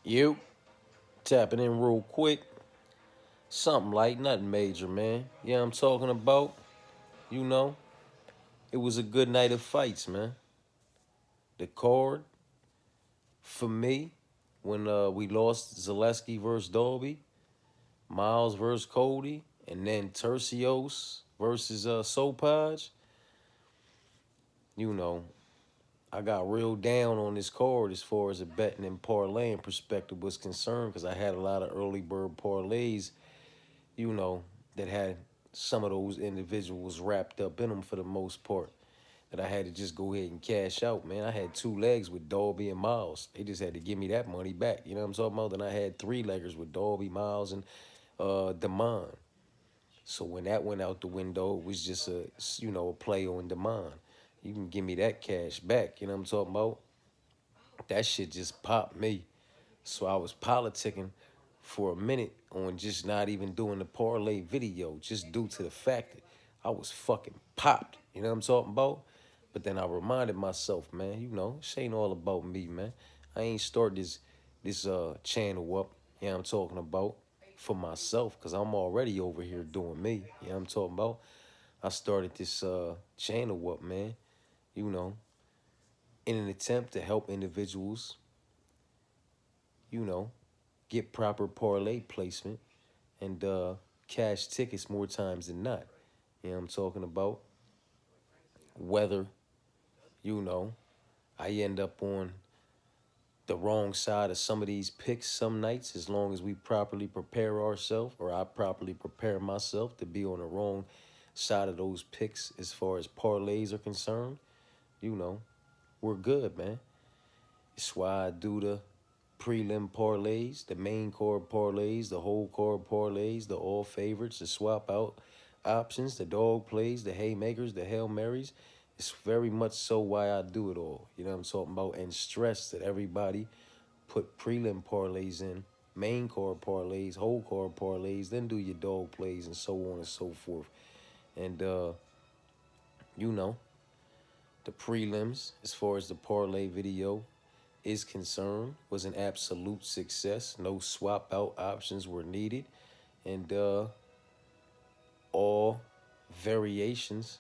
You tapping in real quick. Something light, nothing major, man. Yeah, I'm talking about. You know, it was a good night of fights, man. The card for me when we lost Zaleski versus Dolby, Miles versus Cody, and then Tercios versus Sopaj. You know, I got real down on this card as far as a betting and parlaying perspective was concerned because I had a lot of early bird parlays, you know, that had some of those individuals wrapped up in them for the most part. That I had to just go ahead and cash out, man. I had two legs with Dolby and Miles. They just had to give me that money back. You know what I'm talking about? Then I had three leggers with Dolby, Miles, and Demond. So when that went out the window, it was just a play on Demond. You can give me that cash back. You know what I'm talking about? That shit just popped me. So I was politicking for a minute on just not even doing the parlay video, just due to the fact that I was fucking popped. You know what I'm talking about? But then I reminded myself, man, this ain't all about me, man. I ain't start this channel up, you know what I'm talking about, for myself, because I'm already over here doing me. You know what I'm talking about? I started this channel up, man, you know, in an attempt to help individuals, you know, get proper parlay placement and cash tickets more times than not. You know what I'm talking about? Whether, you know, I end up on the wrong side of some of these picks some nights, as long as we properly prepare ourselves, or I properly prepare myself to be on the wrong side of those picks as far as parlays are concerned, you know, we're good, man. It's why I do the prelim parlays, the main card parlays, the whole card parlays, the all favorites, the swap out options, the dog plays, the haymakers, the Hail Marys. It's very much so why I do it all. You know what I'm talking about? And stress that everybody put prelim parlays in, main card parlays, whole card parlays, then do your dog plays and so on and so forth. And you know, the prelims, as far as the parlay video is concerned, was an absolute success. No swap out options were needed. And all variations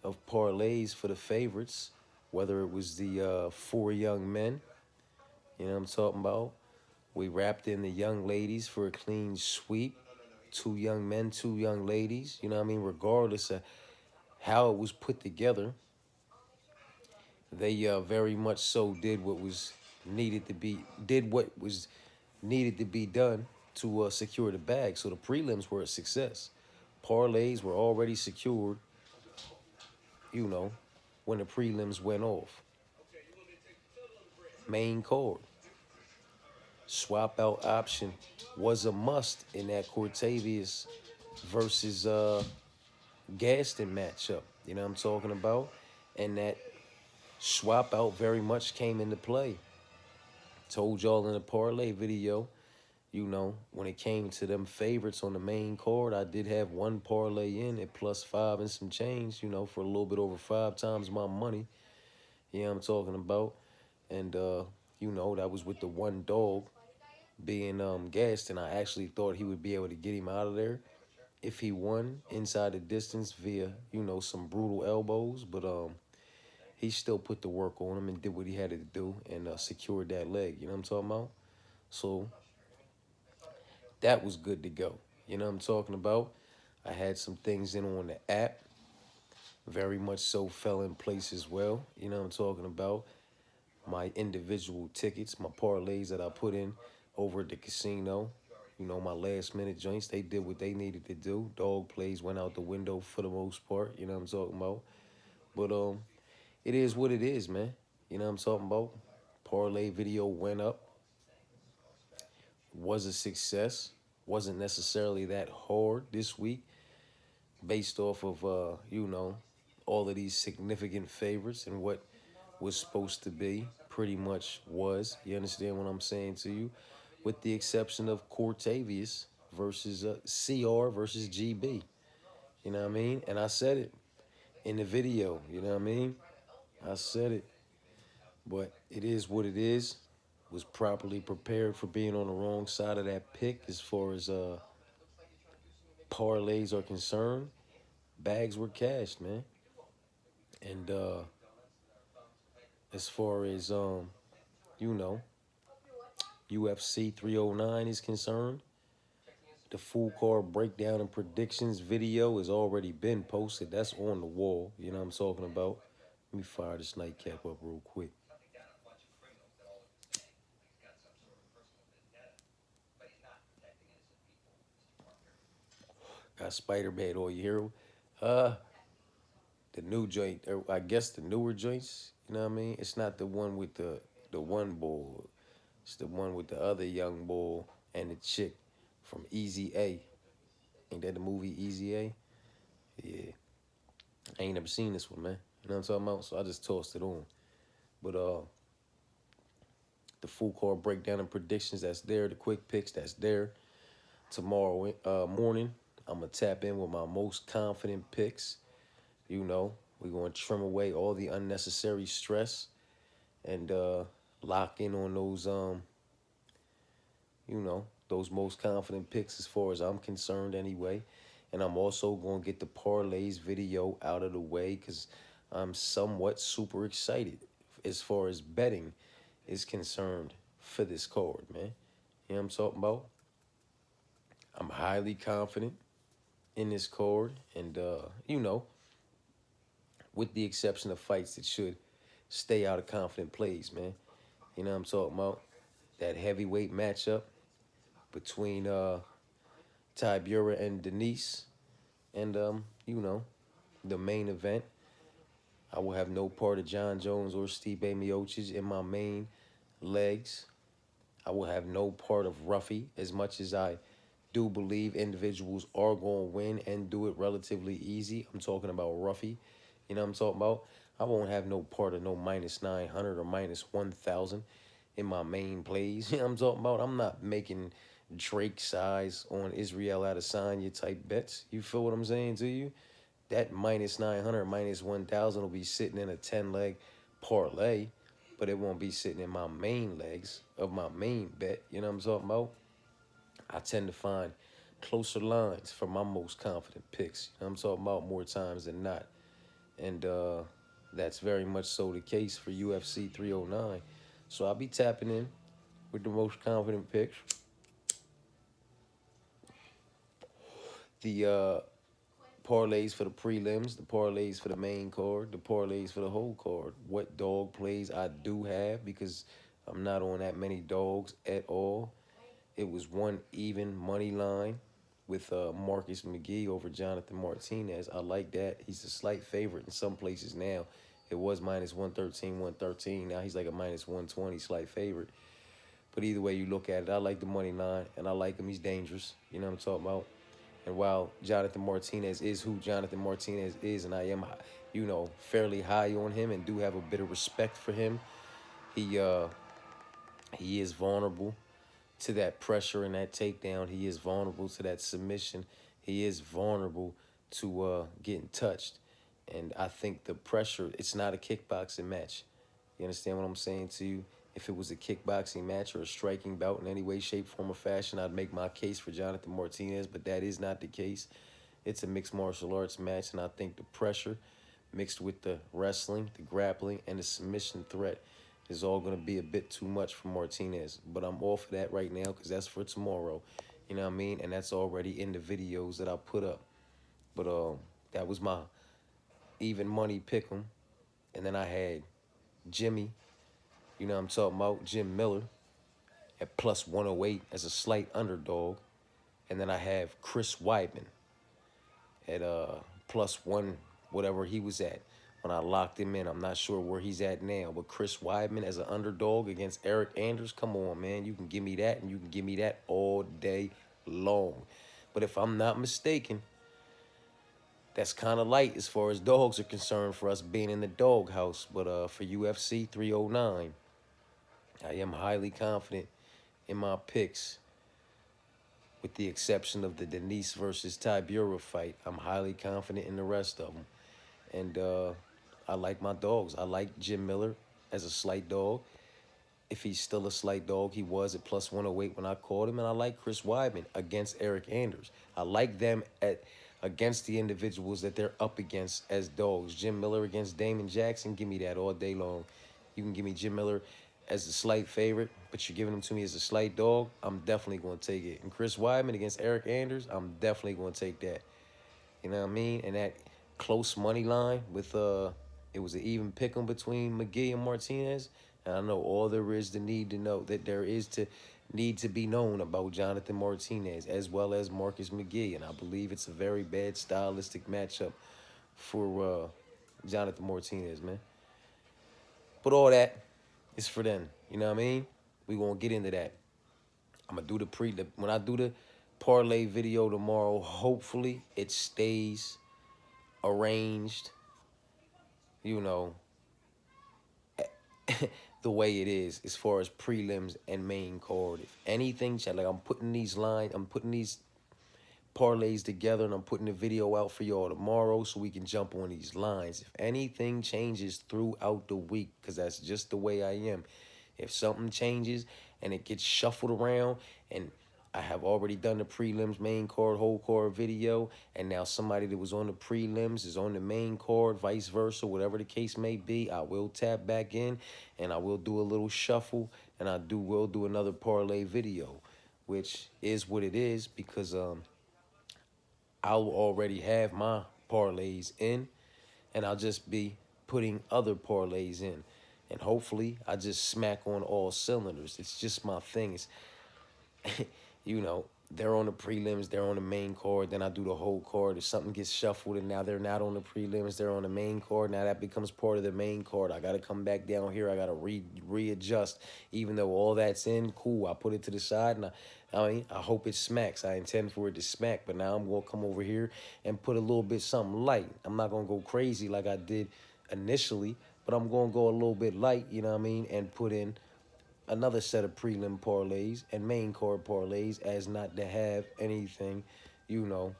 of parlays for the favorites, whether it was the four young men, you know what I'm talking about? We wrapped in the young ladies for a clean sweep. Two young men, two young ladies, you know what I mean? Regardless of how it was put together, they very much so did what was needed to be done to secure the bag. So the prelims were a success. Parlays were already secured, you know, when the prelims went off. Main card, swap out option was a must in that Cortavius versus Gaston matchup. You know what I'm talking about? And that swap out very much came into play. Told y'all in the parlay video, when it came to them favorites on the main card, I did have one parlay in at +5 and some change, for a little bit over 5 times my money. You know what I'm talking about? And, that was with the one dog being gassed, and I actually thought he would be able to get him out of there if he won inside the distance via, some brutal elbows. But he still put the work on him and did what he had to do and secured that leg. You know what I'm talking about? So that was good to go. You know what I'm talking about? I had some things in on the app. Very much so fell in place as well. You know what I'm talking about? My individual tickets, my parlays that I put in over at the casino. My last minute joints, they did what they needed to do. Dog plays went out the window for the most part. You know what I'm talking about? But it is what it is, man. You know what I'm talking about? Parlay video went up, was a success. Wasn't necessarily that hard this week based off of, all of these significant favorites and what was supposed to be pretty much was. You understand what I'm saying to you? With the exception of Cortavius versus CR versus GB. You know what I mean? And I said it in the video. You know what I mean? I said it. But it is what it is. was properly prepared for being on the wrong side of that pick as far as parlays are concerned. Bags were cashed, man. And as far as you know, UFC 309 is concerned, the full card breakdown and predictions video has already been posted. That's on the wall. You know what I'm talking about? Let me fire this nightcap up real quick. Got Spider Man on your hero. Uh, the new joint, or I guess the newer joints. You know what I mean? It's not the one with the one bull. It's the one with the other young bull and the chick from Easy A. Ain't that the movie Easy A? Yeah, I ain't never seen this one, man. You know what I'm talking about? So I just tossed it on. But the full card breakdown and predictions that's there, the quick picks that's there. Tomorrow morning, I'm gonna tap in with my most confident picks. You know, we're gonna trim away all the unnecessary stress and lock in on those those most confident picks as far as I'm concerned anyway. And I'm also going to get the parlays video out of the way because I'm somewhat super excited as far as betting is concerned for this card, man. You know what I'm talking about? I'm highly confident in this card. And, with the exception of fights that should stay out of confident plays, man. You know what I'm talking about? That heavyweight matchup between Tybura and Denise. And the main event, I will have no part of John Jones or Stipe Miocic in my main legs. I will have no part of Ruffy, as much as I do believe individuals are going to win and do it relatively easy. I'm talking about Ruffy. You know what I'm talking about? I won't have no part of no minus 900 or minus 1,000 in my main plays. You know what I'm talking about? I'm not making Drake size on Israel Adesanya type bets. You feel what I'm saying to you? That minus 900, minus 1,000 will be sitting in a 10 leg parlay, but it won't be sitting in my main legs of my main bet. You know what I'm talking about? I tend to find closer lines for my most confident picks. You know what I'm talking about more times than not. And that's very much so the case for UFC 309. So I'll be tapping in with the most confident picks. The parlays for the prelims, the parlays for the main card, the parlays for the whole card. What dog plays I do have because I'm not on that many dogs at all. It was one even money line with Marcus McGee over Jonathan Martinez. I like that. He's a slight favorite in some places now. It was minus 113, 113. Now he's like a minus 120 slight favorite. But either way you look at it, I like the money line, and I like him. He's dangerous. You know what I'm talking about? And while Jonathan Martinez is who Jonathan Martinez is, and I am, fairly high on him and do have a bit of respect for him, he uh, he is vulnerable to that pressure and that takedown. He is vulnerable to that submission. He is vulnerable to getting touched. And I think the pressure, it's not a kickboxing match. You understand what I'm saying to you? If it was a kickboxing match or a striking bout in any way, shape, form, or fashion, I'd make my case for Jonathan Martinez, but that is not the case. It's a mixed martial arts match, and I think the pressure mixed with the wrestling, the grappling, and the submission threat is all going to be a bit too much for Martinez. But I'm all for that right now because that's for tomorrow. You know what I mean? And that's already in the videos that I put up. But that was my even money pick 'em. And then I had Jimmy, you know what I'm talking about, Jim Miller at plus 108 as a slight underdog. And then I have Chris Weidman at plus one, whatever he was at when I locked him in. I'm not sure where he's at now, but Chris Weidman as an underdog against Eric Anders, come on, man. You can give me that, and you can give me that all day long. But if I'm not mistaken, that's kind of light as far as dogs are concerned for us being in the doghouse. But for UFC 309, I am highly confident in my picks, with the exception of the Denise versus Tybura fight. I'm highly confident in the rest of them. And I like my dogs. I like Jim Miller as a slight dog. if he's still a slight dog. He was at plus 108 when I called him. And I like Chris Weidman against Eric Anders. I like them at against the individuals that they're up against as dogs. Jim Miller against Damon Jackson, give me that all day long. You can give me Jim Miller as the slight favorite, but you're giving him to me as a slight dog, I'm definitely going to take it. And Chris Weidman against Eric Anders, I'm definitely going to take that. You know what I mean? And that close money line with it was an even pick 'em between McGee and Martinez. And I know all there is to need to know that there is to need to be known about Jonathan Martinez as well as Marcus McGee. And I believe it's a very bad stylistic matchup for Jonathan Martinez, man. But all that is for them. You know what I mean? We gonna get into that. I'm gonna do when I do the parlay video tomorrow. Hopefully, it stays arranged, you know, the way it is as far as prelims and main card. If anything, like I'm putting these parlays together and I'm putting the video out for y'all tomorrow so we can jump on these lines. If anything changes throughout the week, because that's just the way I am. If something changes and it gets shuffled around and I have already done the prelims, main card, whole card video, and now somebody that was on the prelims is on the main card, vice versa, whatever the case may be, I will tap back in and I will do a little shuffle and will do another parlay video, which is what it is because I'll already have my parlays in and I'll just be putting other parlays in. And hopefully I just smack on all cylinders. It's just my thing. It's you know, they're on the prelims, they're on the main card, then I do the whole card. If something gets shuffled and now they're not on the prelims, they're on the main card, now that becomes part of the main card. I got to come back down here. I got to readjust. Even though all that's in, cool, I put it to the side and I mean, I hope it smacks. I intend for it to smack, but now I'm going to come over here and put a little bit something light. I'm not going to go crazy like I did initially, but I'm going to go a little bit light, you know what I mean, and put in another set of prelim parlays and main card parlays as not to have anything, you know,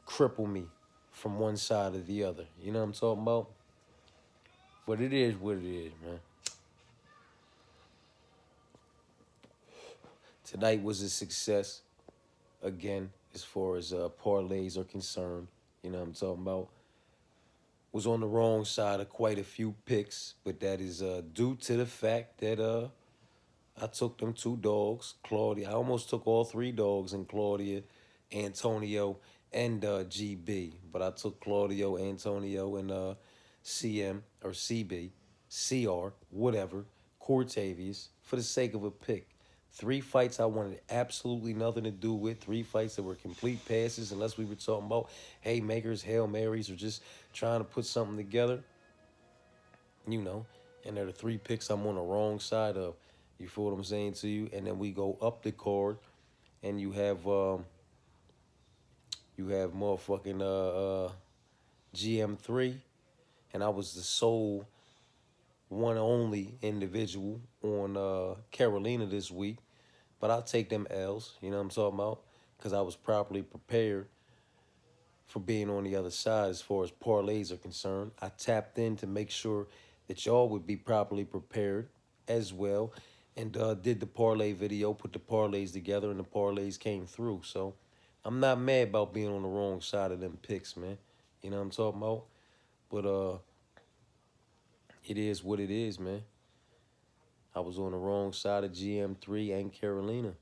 cripple me from one side or the other. You know what I'm talking about? But it is what it is, man. Tonight was a success, again, as far as parlays are concerned. You know what I'm talking about? Was on the wrong side of quite a few picks, but that is due to the fact that I took them two dogs, Claudia. I almost took all three dogs in Claudia, Antonio, and GB. But I took Claudio, Antonio, and CM, or CB, CR, whatever, Cortavius, for the sake of a pick. Three fights I wanted absolutely nothing to do with. Three fights that were complete passes, unless we were talking about haymakers, Hail Marys, or just trying to put something together, you know, and there are three picks I'm on the wrong side of. You feel what I'm saying to you? And then we go up the card, and you have motherfucking GM3, and I was the sole one only individual on Carolina this week, but I'll take them L's. You know what I'm talking about? Because I was properly prepared for being on the other side as far as parlays are concerned. I tapped in to make sure that y'all would be properly prepared as well, and did the parlay video, put the parlays together, and the parlays came through. So I'm not mad about being on the wrong side of them picks, man. You know what I'm talking about? But it is what it is, man. I was on the wrong side of GM3 and Carolina.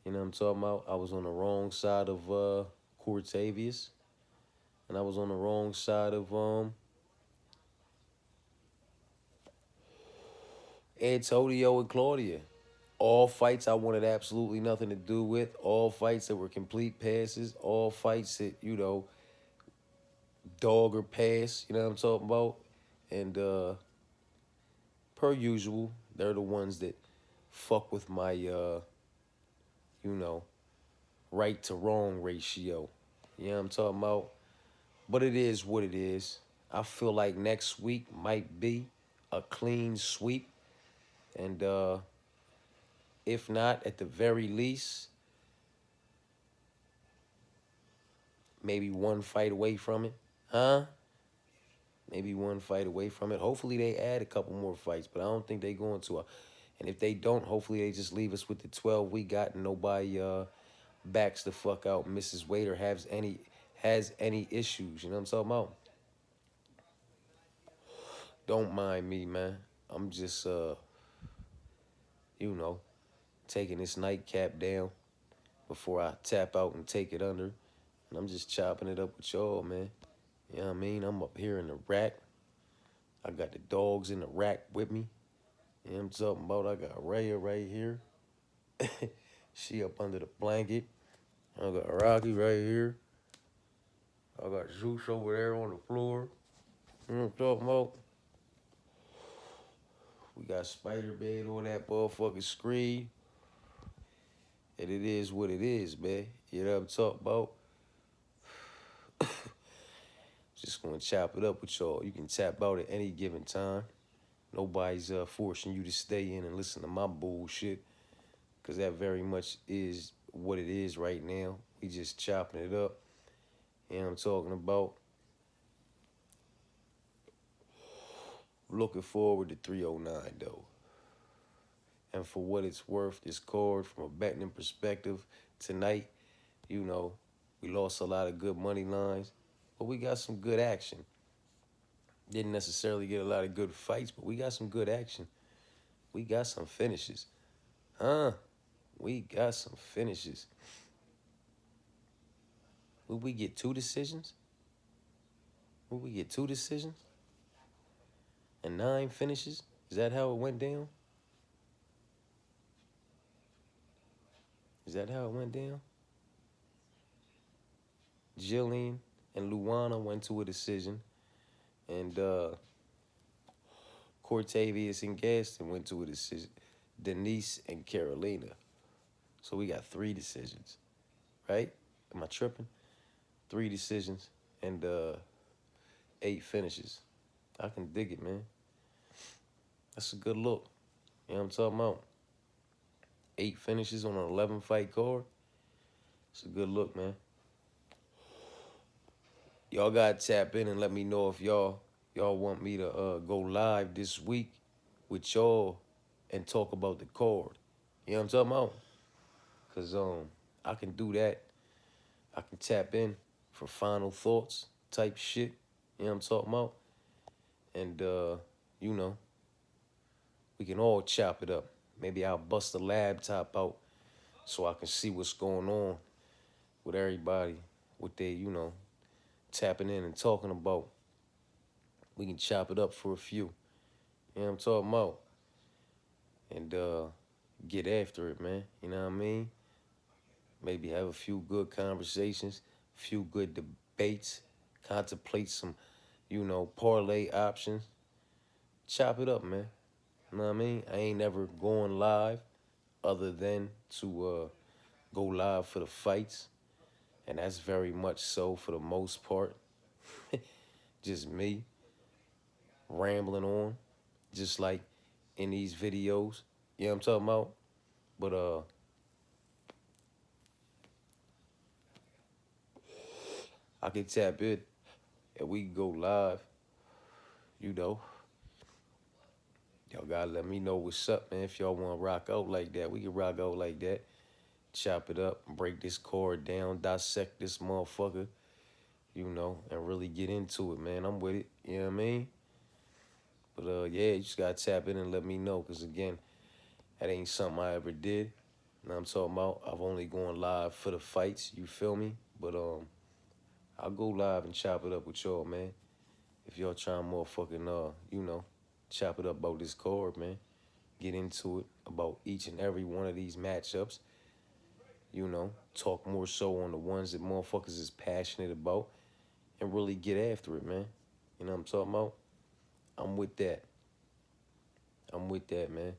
You know what I'm talking about? I was on the wrong side of Cortavius, and I was on the wrong side of Antonio and Claudia. All fights I wanted absolutely nothing to do with. All fights that were complete passes. All fights that, you know, dog or pass. You know what I'm talking about? And per usual, they're the ones that fuck with my, you know, right to wrong ratio. You know what I'm talking about? But it is what it is. I feel like next week might be a clean sweep. And if not, at the very least, maybe one fight away from it. Huh? maybe one fight away from it. Hopefully they add a couple more fights, but I don't think they going to. And if they don't, hopefully they just leave us with the 12 we got and nobody backs the fuck out Mrs. Wade or has any issues. You know what I'm talking about? Don't mind me, man. I'm just you know, taking this nightcap down before I tap out and take it under. And I'm just chopping it up with y'all, man. You know what I mean? I'm up here in the rack. I got the dogs in the rack with me. You know what I'm talking about? I got Raya right here. She up under the blanket. I got Rocky right here. I got Zeus over there on the floor. You know what I'm talking about? We got Spider Man on that motherfucking screen. And it is what it is, man. You know what I'm talking about? Just gonna chop it up with y'all. You can tap out at any given time. Nobody's forcing you to stay in and listen to my bullshit. Because that very much is what it is right now. We just chopping it up. You know what I'm talking about? Looking forward to 309, though. And for what it's worth, this card, from a betting perspective, tonight, you know, we lost a lot of good money lines, but we got some good action. Didn't necessarily get a lot of good fights, but we got some good action. We got some finishes. Huh? We got some finishes. Would we get two decisions? Would we get two decisions? And 9 finishes? Is that how it went down? Is that how it went down? Jillian and Luana went to a decision. And Cortavius and Gaston went to a decision. Denise and Carolina. So we got 3 decisions, right? Am I tripping? 3 decisions and 8 finishes. I can dig it, man. That's a good look. You know what I'm talking about? 8 finishes on an 11 fight card. It's a good look, man. Y'all gotta tap in and let me know if y'all want me to go live this week with y'all and talk about the card. You know what I'm talking about? Cause I can do that. I can tap in for final thoughts type shit. You know what I'm talking about? And you know, we can all chop it up. Maybe I'll bust the laptop out so I can see what's going on with everybody, what they, tapping in and talking about. We can chop it up for a few. You know what I'm talking about? And get after it, man. You know what I mean? Maybe have a few good conversations, a few good debates, contemplate some, parlay options. Chop it up, man. You know what I mean? I ain't never going live other than to go live for the fights. And that's very much so for the most part. Just me rambling on, just like in these videos. You know what I'm talking about? But I can tap in and we can go live, you know. Y'all gotta let me know what's up, man. If y'all wanna rock out like that, we can rock out like that. Chop it up, break this cord down, dissect this motherfucker, and really get into it, man. I'm with it, you know what I mean? But yeah, you just gotta tap in and let me know, cause again, that ain't something I ever did. You know what I'm talking about? I've only gone live for the fights, you feel me? But I'll go live and chop it up with y'all, man. If y'all trying motherfucking chop it up about this card, man. Get into it about each and every one of these matchups. Talk more so on the ones that motherfuckers is passionate about and really get after it, man. You know what I'm talking about? I'm with that. I'm with that, man.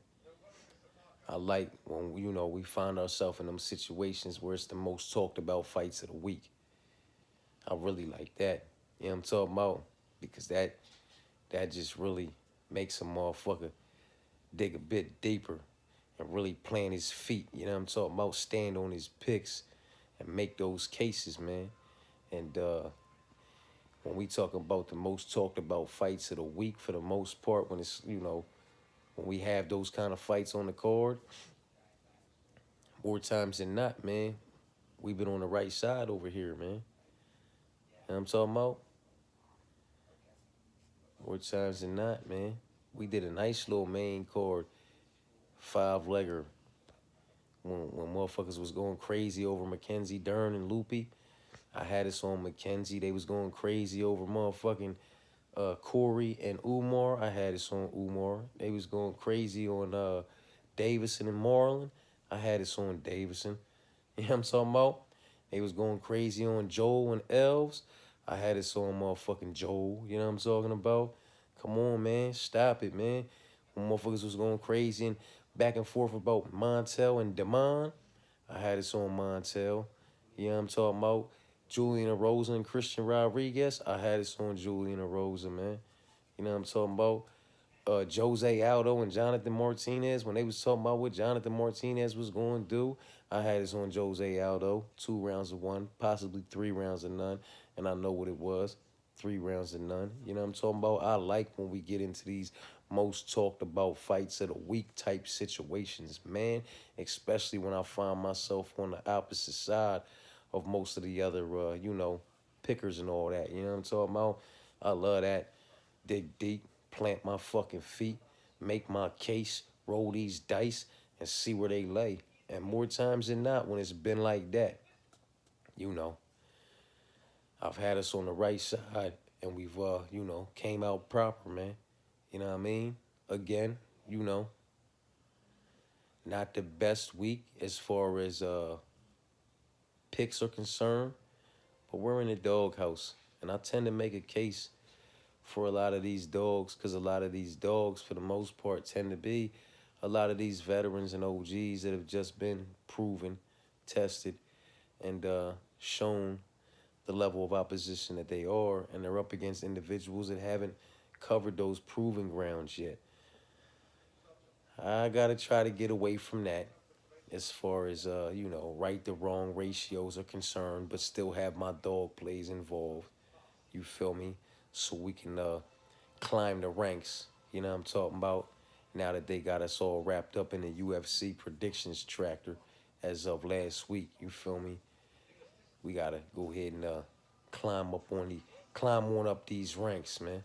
I like when, we find ourselves in them situations where it's the most talked about fights of the week. I really like that. You know what I'm talking about? Because that just really makes a motherfucker dig a bit deeper and really plant his feet. You know what I'm talking about? Stand on his picks and make those cases, man. And when we talk about the most talked about fights of the week, for the most part, when it's, when we have those kind of fights on the card, more times than not, man, we've been on the right side over here, man. You know what I'm talking about? More times than not, man. We did a nice little main card, five-legger, when motherfuckers was going crazy over Mackenzie Dern and Loopy. I had this on Mackenzie. They was going crazy over motherfucking Corey and Umar. I had this on Umar. They was going crazy on Davison and Marlon. I had this on Davison. You know what I'm talking about? They was going crazy on Joel and Elves. I had this on motherfucking Joel. You know what I'm talking about? Come on, man. Stop it, man. When motherfuckers was going crazy and back and forth about Montel and Damon, I had this on Montel. You know what I'm talking about? Julian Rosa and Christian Rodriguez. I had this on Julian Rosa, man. You know what I'm talking about? Jose Aldo and Jonathan Martinez, when they was talking about what Jonathan Martinez was going to do, I had this on Jose Aldo, 2 rounds of one, possibly 3 rounds of none, and I know what it was, 3 rounds of none. You know what I'm talking about? I like when we get into these most talked about fights of the week type situations, man, especially when I find myself on the opposite side of most of the other, pickers and all that. You know what I'm talking about? I love that. Dig deep, plant my fucking feet, make my case, roll these dice, and see where they lay. And more times than not, when it's been like that, you know, I've had us on the right side, and we've, came out proper, man. You know what I mean? Again, you know, not the best week as far as picks are concerned, but we're in the doghouse, and I tend to make a case for a lot of these dogs, because a lot of these dogs, for the most part, tend to be a lot of these veterans and OGs that have just been proven, tested, and shown the level of opposition that they are, and they're up against individuals that haven't covered those proving grounds yet. I gotta try to get away from that as far as right to wrong ratios are concerned, but still have my dog plays involved. You feel me? So we can climb the ranks. You know what I'm talking about? Now that they got us all wrapped up in the UFC predictions tractor as of last week, you feel me? We gotta go ahead and climb on up these ranks, man.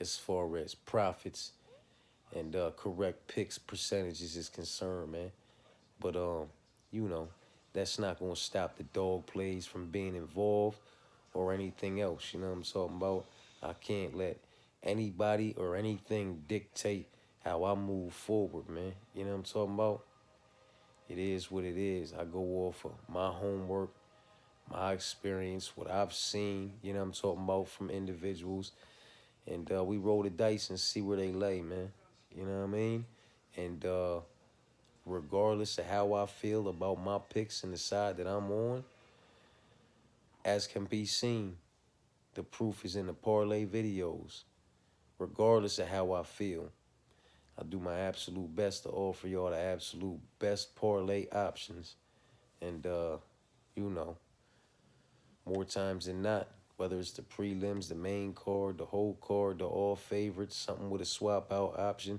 As far as profits and correct picks percentages is concerned, man. But you know, that's not gonna stop the dog plays from being involved or anything else. You know what I'm talking about? I can't let anybody or anything dictate how I move forward, man. You know what I'm talking about? It is what it is. I go off of my homework, my experience, what I've seen, you know what I'm talking about, from individuals. And we roll the dice and see where they lay, man. You know what I mean? And regardless of how I feel about my picks and the side that I'm on, as can be seen, the proof is in the parlay videos. Regardless of how I feel, I do my absolute best to offer y'all the absolute best parlay options. And, you know, more times than not, whether it's the prelims, the main card, the whole card, the all favorites, something with a swap out option,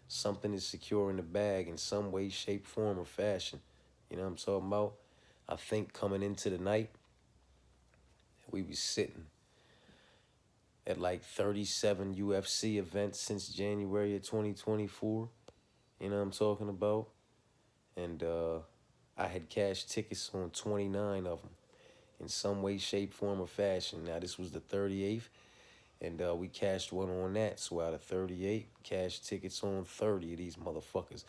something is secure in the bag in some way, shape, form, or fashion. You know what I'm talking about? I think coming into the night, we was sitting at like 37 UFC events since January of 2024. You know what I'm talking about? And I had cashed tickets on 29 of them in some way, shape, form, or fashion. Now, this was the 38th, and we cashed one on that. So out of 38, cashed tickets on 30 of these motherfuckers.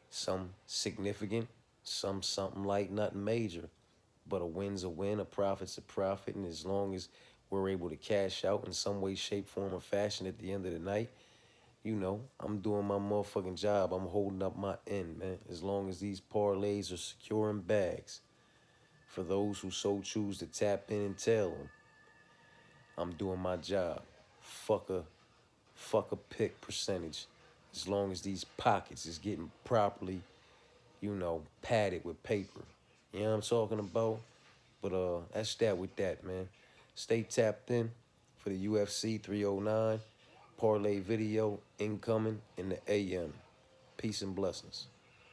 Some significant, some something like nothing major. But a win's a win, a profit's a profit, and as long as we're able to cash out in some way, shape, form, or fashion at the end of the night, you know, I'm doing my motherfucking job. I'm holding up my end, man. As long as these parlays are secure in bags, for those who so choose to tap in and tell them, I'm doing my job. Fuck a, fuck a pick percentage. As long as these pockets is getting properly, padded with paper. You know what I'm talking about? But that's that with that, man. Stay tapped in for the UFC 309 parlay video incoming in the AM. Peace and blessings.